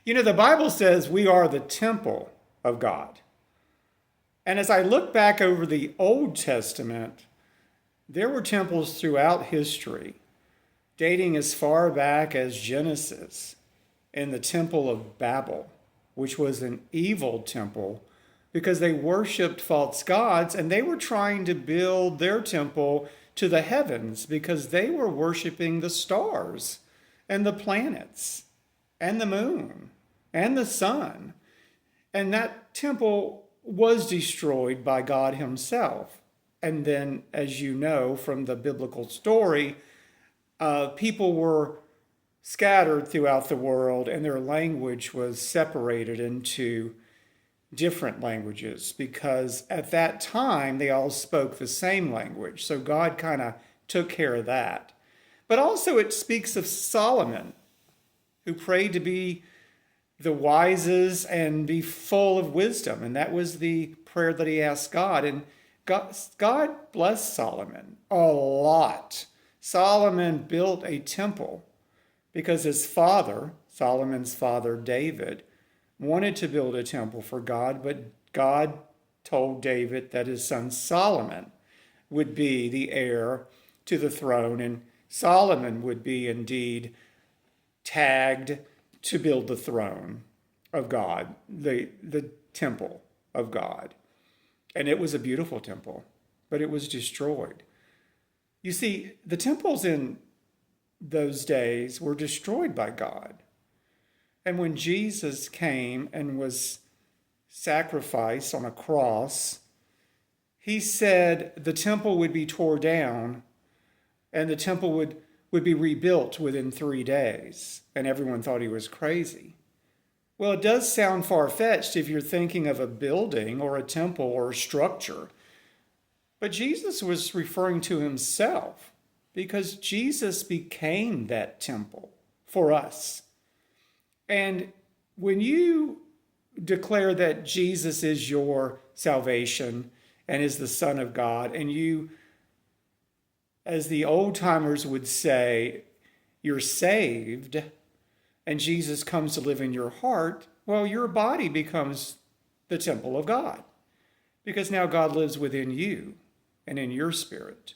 The Bible says we are the temple of God. And as I look back over the Old Testament, there were temples throughout history, dating as far back as Genesis, in the Temple of Babel, which was an evil temple because they worshiped false gods and they were trying to build their temple to the heavens because they were worshiping the stars and the planets and the moon and the sun. And that temple was destroyed by God Himself. And then, as you know from the biblical story, people were scattered throughout the world and their language was separated into different languages because at that time they all spoke the same language. So God kind of took care of that. But also, it speaks of Solomon, who prayed to be the wisest and be full of wisdom. And that was the prayer that he asked God. And God blessed Solomon a lot. Solomon built a temple because his father, Solomon's father, David, wanted to build a temple for God, but God told David that his son Solomon would be the heir to the throne, and Solomon would be indeed tagged to build the throne of God, the temple of God. And it was a beautiful temple, but it was destroyed. You see, the temples in those days were destroyed by God. And when Jesus came and was sacrificed on a cross, he said the temple would be torn down and the temple would be rebuilt within 3 days. And everyone thought he was crazy. Well, it does sound far-fetched if you're thinking of a building or a temple or a structure. But Jesus was referring to himself because Jesus became that temple for us. And when you declare that Jesus is your salvation and is the Son of God, and you, as the old timers would say, you're saved, and Jesus comes to live in your heart, well, your body becomes the temple of God because now God lives within you and in your spirit.